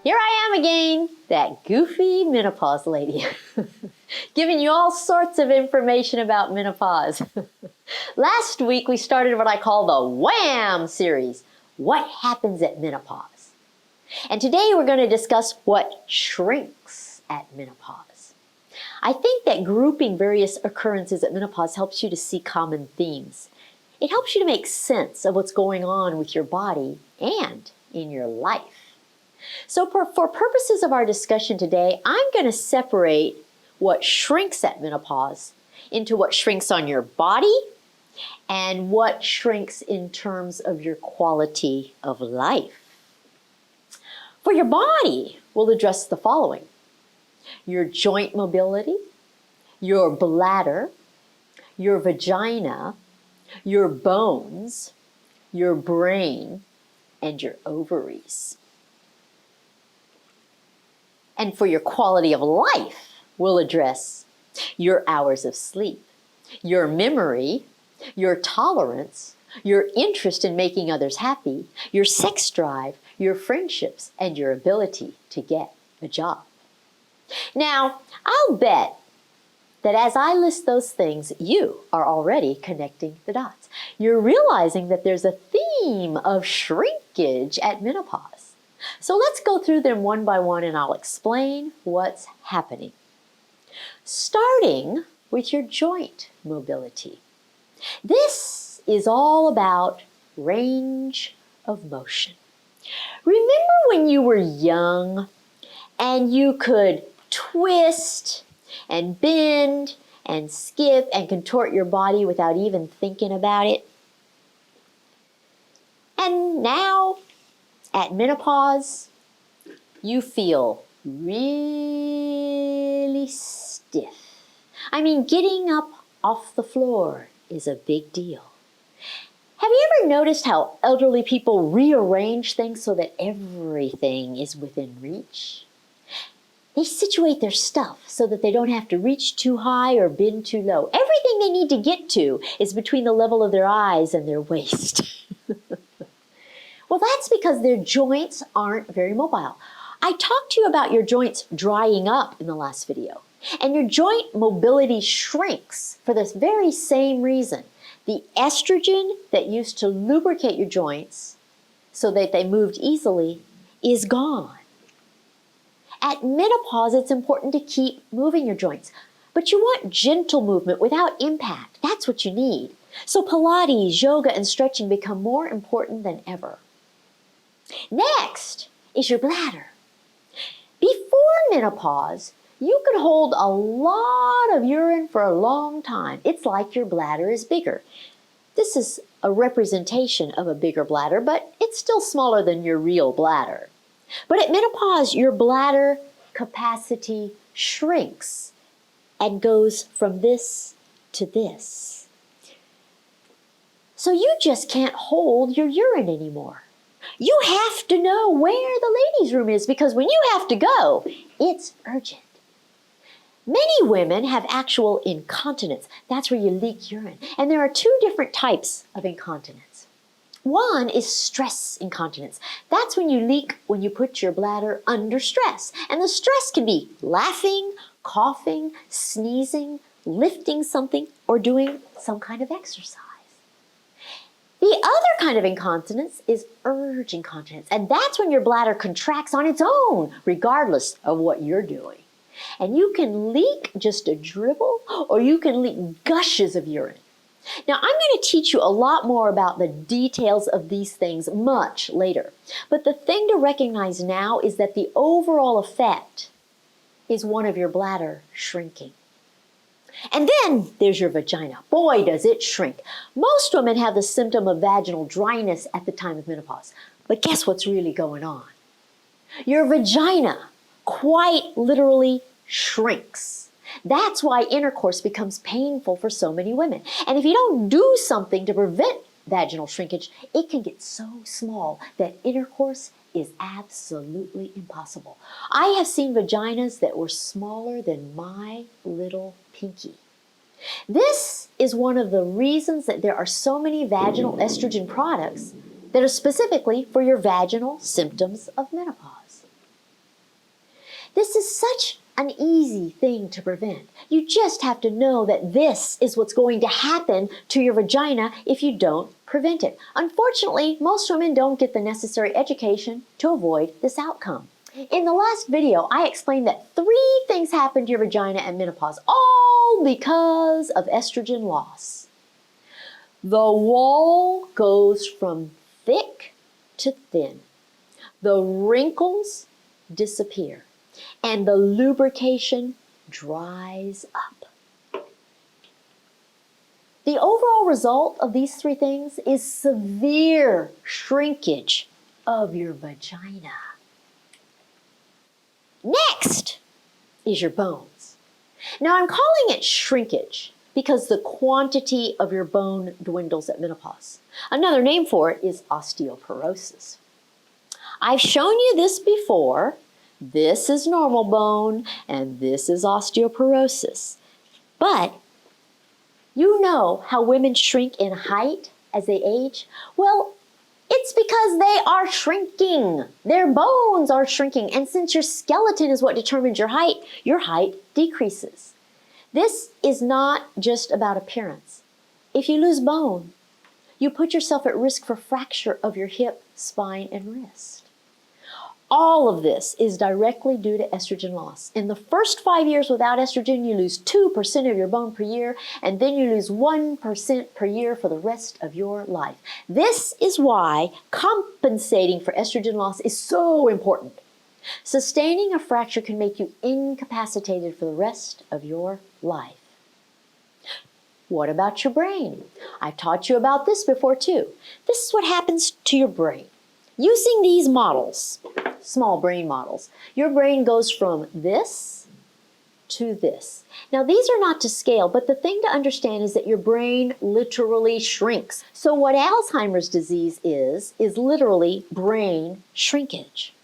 Here I am again, that goofy menopause lady, giving you all sorts of information about menopause. Last week we started what I call the WHAM series, What Happens at Menopause? And today we're going to discuss what shrinks at menopause. I think that grouping various occurrences at menopause helps you to see common themes. It helps you to make sense of what's going on with your body and in your life. So for purposes of our discussion today, I'm going to separate what shrinks at menopause into what shrinks on your body and what shrinks in terms of your quality of life. For your body, we'll address the following: your joint mobility, your bladder, your vagina, your bones, your brain, and your ovaries. And for your quality of life, we'll address your hours of sleep, your memory, your tolerance, your interest in making others happy, your sex drive, your friendships, and your ability to get a job. Now, I'll bet that as I list those things, you are already connecting the dots. You're realizing that there's a theme of shrinkage at menopause. So let's go through them one by one and I'll explain what's happening. Starting with your joint mobility. This is all about range of motion. Remember when you were young and you could twist and bend and skip and contort your body without even thinking about it? And now, at menopause, you feel really stiff. I mean, getting up off the floor is a big deal. Have you ever noticed how elderly people rearrange things so that everything is within reach? They situate their stuff so that they don't have to reach too high or bend too low. Everything they need to get to is between the level of their eyes and their waist. Well, that's because their joints aren't very mobile. I talked to you about your joints drying up in the last video, and your joint mobility shrinks for this very same reason. The estrogen that used to lubricate your joints so that they moved easily is gone. At menopause, it's important to keep moving your joints, but you want gentle movement without impact. That's what you need. So Pilates, yoga, and stretching become more important than ever. Next is your bladder. Before menopause, you could hold a lot of urine for a long time. It's like your bladder is bigger. This is a representation of a bigger bladder, but it's still smaller than your real bladder. But at menopause, your bladder capacity shrinks and goes from this to this. So you just can't hold your urine anymore. You have to know where the ladies' room is, because when you have to go, it's urgent. Many women have actual incontinence. That's where you leak urine. And there are two different types of incontinence. One is stress incontinence. That's when you leak when you put your bladder under stress. And the stress can be laughing, coughing, sneezing, lifting something, or doing some kind of exercise. The other kind of incontinence is urge incontinence, and that's when your bladder contracts on its own, regardless of what you're doing. And you can leak just a dribble, or you can leak gushes of urine. Now, I'm going to teach you a lot more about the details of these things much later. But the thing to recognize now is that the overall effect is one of your bladder shrinking. And then there's your vagina. Boy, does it shrink. Most women have the symptom of vaginal dryness at the time of menopause. But guess what's really going on? Your vagina quite literally shrinks. That's why intercourse becomes painful for so many women. And if you don't do something to prevent vaginal shrinkage, it can get so small that intercourse is absolutely impossible. I have seen vaginas that were smaller than my little pinky. This is one of the reasons that there are so many vaginal estrogen products that are specifically for your vaginal symptoms of menopause. This is such an easy thing to prevent. You just have to know that this is what's going to happen to your vagina if you don't prevent it. Unfortunately, most women don't get the necessary education to avoid this outcome. In the last video, I explained that 3 things happen to your vagina at menopause, all because of estrogen loss. The wall goes from thick to thin. The wrinkles disappear, and the lubrication dries up. The overall result of these 3 things is severe shrinkage of your vagina. Next is your bones. Now, I'm calling it shrinkage because the quantity of your bone dwindles at menopause. Another name for it is osteoporosis. I've shown you this before. This is normal bone, and this is osteoporosis. But you know how women shrink in height as they age? Well, it's because they are shrinking. Their bones are shrinking. And since your skeleton is what determines your height decreases. This is not just about appearance. If you lose bone, you put yourself at risk for fracture of your hip, spine, and wrist. All of this is directly due to estrogen loss. In the first 5 years without estrogen, you lose 2% of your bone per year, and then you lose 1% per year for the rest of your life. This is why compensating for estrogen loss is so important. Sustaining a fracture can make you incapacitated for the rest of your life. What about your brain? I've taught you about this before too. This is what happens to your brain. Using these models, small brain models, your brain goes from this to this. Now, these are not to scale, but the thing to understand is that your brain literally shrinks. So what Alzheimer's disease is literally brain shrinkage.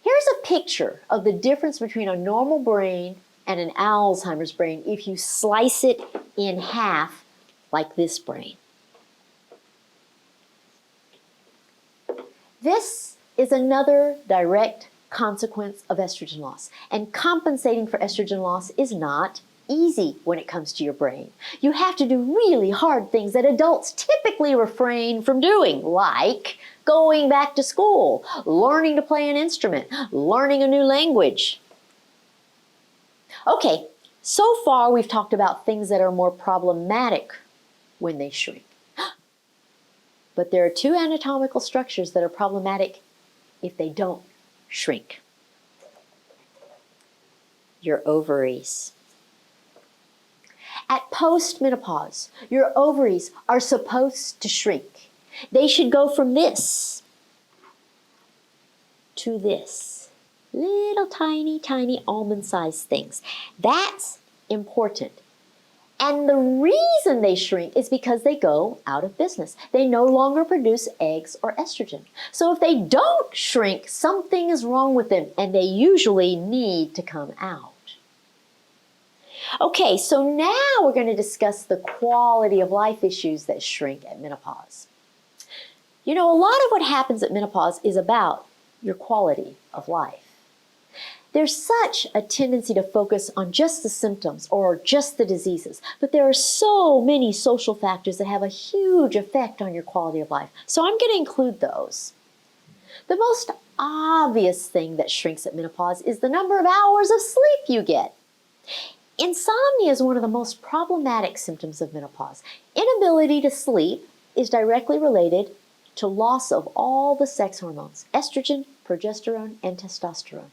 Here's a picture of the difference between a normal brain and an Alzheimer's brain if you slice it in half like this brain. This is another direct consequence of estrogen loss, and compensating for estrogen loss is not easy when it comes to your brain. You have to do really hard things that adults typically refrain from doing, like going back to school, learning to play an instrument, learning a new language. Okay, so far we've talked about things that are more problematic when they shrink. But there are 2 anatomical structures that are problematic if they don't shrink. Your ovaries. At postmenopause, your ovaries are supposed to shrink. They should go from this to this. Little tiny, tiny almond-sized things. That's important. And the reason they shrink is because they go out of business. They no longer produce eggs or estrogen. So if they don't shrink, something is wrong with them, and they usually need to come out. Okay, so now we're going to discuss the quality of life issues that shrink at menopause. You know, a lot of what happens at menopause is about your quality of life. There's such a tendency to focus on just the symptoms or just the diseases, but there are so many social factors that have a huge effect on your quality of life. So I'm going to include those. The most obvious thing that shrinks at menopause is the number of hours of sleep you get. Insomnia is one of the most problematic symptoms of menopause. Inability to sleep is directly related to loss of all the sex hormones, estrogen, progesterone, and testosterone.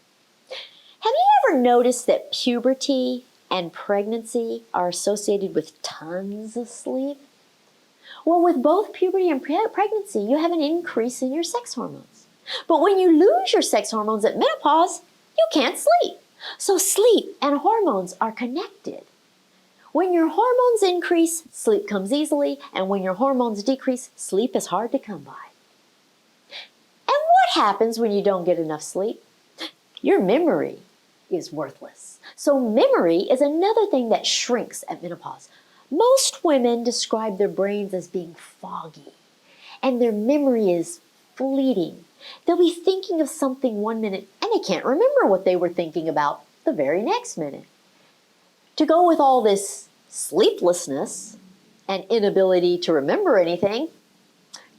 Have you ever noticed that puberty and pregnancy are associated with tons of sleep? Well, with both puberty and pregnancy, you have an increase in your sex hormones. But when you lose your sex hormones at menopause, you can't sleep. So sleep and hormones are connected. When your hormones increase, sleep comes easily, and when your hormones decrease, sleep is hard to come by. And what happens when you don't get enough sleep? Your memory is worthless. So memory is another thing that shrinks at menopause. Most women describe their brains as being foggy, and their memory is fleeting. They'll be thinking of something one minute and they can't remember what they were thinking about the very next minute. To go with all this sleeplessness and inability to remember anything,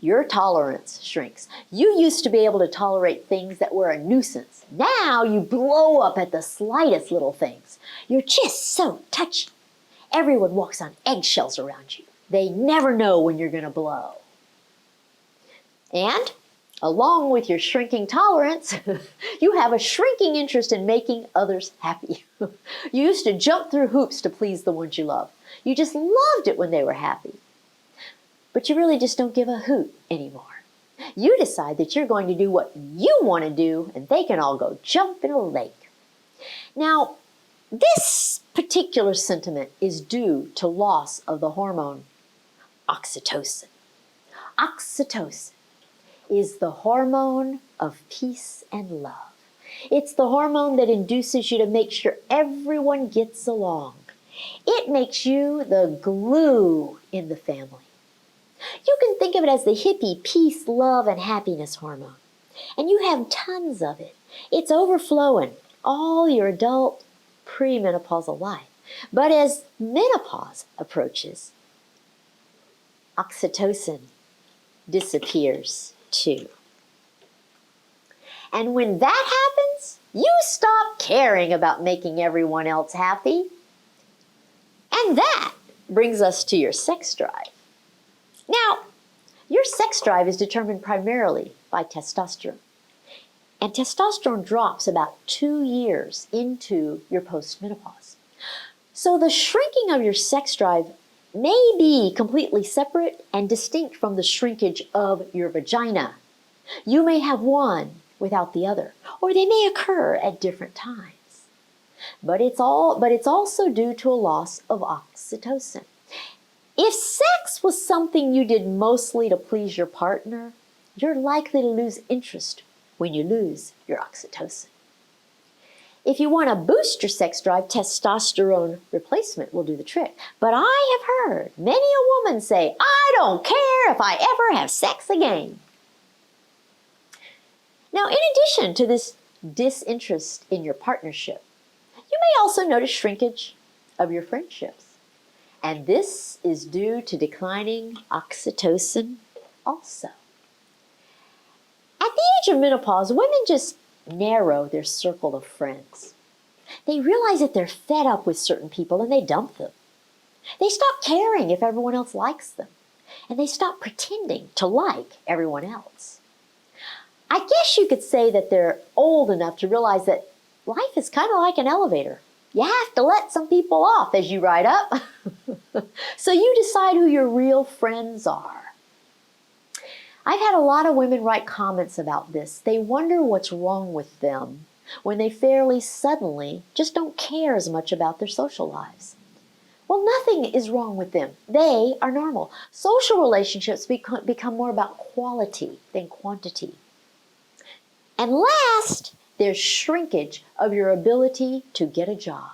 your tolerance shrinks. You used to be able to tolerate things that were a nuisance. Now you blow up at the slightest little things. You're just so touchy. Everyone walks on eggshells around you. They never know when you're going to blow. And along with your shrinking tolerance, you have a shrinking interest in making others happy. You used to jump through hoops to please the ones you love. You just loved it when they were happy. But you really just don't give a hoot anymore. You decide that you're going to do what you want to do, and they can all go jump in a lake. Now, this particular sentiment is due to loss of the hormone oxytocin. Oxytocin is the hormone of peace and love. It's the hormone that induces you to make sure everyone gets along. It makes you the glue in the family. You can think of it as the hippie peace, love, and happiness hormone. And you have tons of it. It's overflowing all your adult premenopausal life. But as menopause approaches, oxytocin disappears too. And when that happens, you stop caring about making everyone else happy. And that brings us to your sex drive. Now, your sex drive is determined primarily by testosterone. And testosterone drops about 2 years into your postmenopause. So the shrinking of your sex drive may be completely separate and distinct from the shrinkage of your vagina. You may have one without the other, or they may occur at different times. But it's also due to a loss of oxytocin. If sex was something you did mostly to please your partner, you're likely to lose interest when you lose your oxytocin. If you want to boost your sex drive, testosterone replacement will do the trick. But I have heard many a woman say, I don't care if I ever have sex again. Now, in addition to this disinterest in your partnership, you may also notice shrinkage of your friendships. And this is due to declining oxytocin also. At the age of menopause, women just narrow their circle of friends. They realize that they're fed up with certain people and they dump them. They stop caring if everyone else likes them. And they stop pretending to like everyone else. I guess you could say that they're old enough to realize that life is kind of like an elevator. You have to let some people off as you ride up. So you decide who your real friends are. I've had a lot of women write comments about this. They wonder what's wrong with them when they fairly suddenly just don't care as much about their social lives. Well, nothing is wrong with them. They are normal. Social relationships become more about quality than quantity. And last, there's shrinkage of your ability to get a job.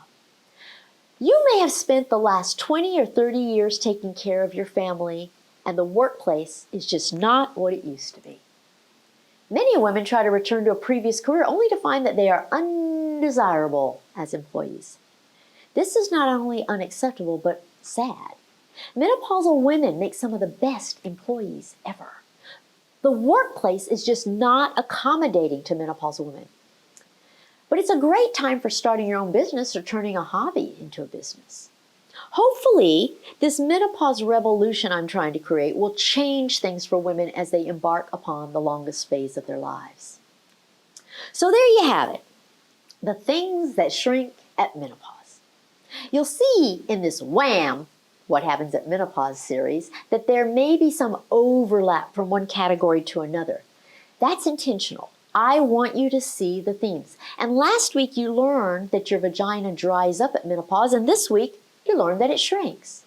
You may have spent the last 20 or 30 years taking care of your family, and the workplace is just not what it used to be. Many women try to return to a previous career only to find that they are undesirable as employees. This is not only unacceptable, but sad. Menopausal women make some of the best employees ever. The workplace is just not accommodating to menopausal women. But it's a great time for starting your own business or turning a hobby into a business. Hopefully, this menopause revolution I'm trying to create will change things for women as they embark upon the longest phase of their lives. So there you have it, the things that shrink at menopause. You'll see in this Wham! What Happens at Menopause series that there may be some overlap from one category to another. That's intentional. I want you to see the themes. And last week you learned that your vagina dries up at menopause, and this week you learned that it shrinks.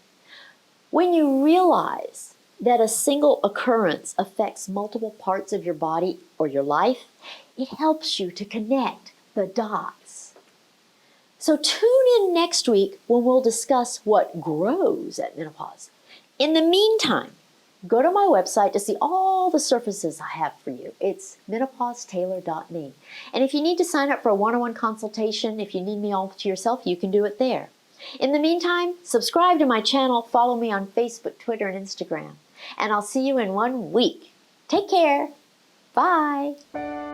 When you realize that a single occurrence affects multiple parts of your body or your life, it helps you to connect the dots. So tune in next week when we'll discuss what grows at menopause. In the meantime, go to my website to see all the services I have for you. It's menopausetailor.me. And if you need to sign up for a one-on-one consultation, if you need me all to yourself, you can do it there. In the meantime, subscribe to my channel, follow me on Facebook, Twitter, and Instagram. And I'll see you in 1 week. Take care. Bye.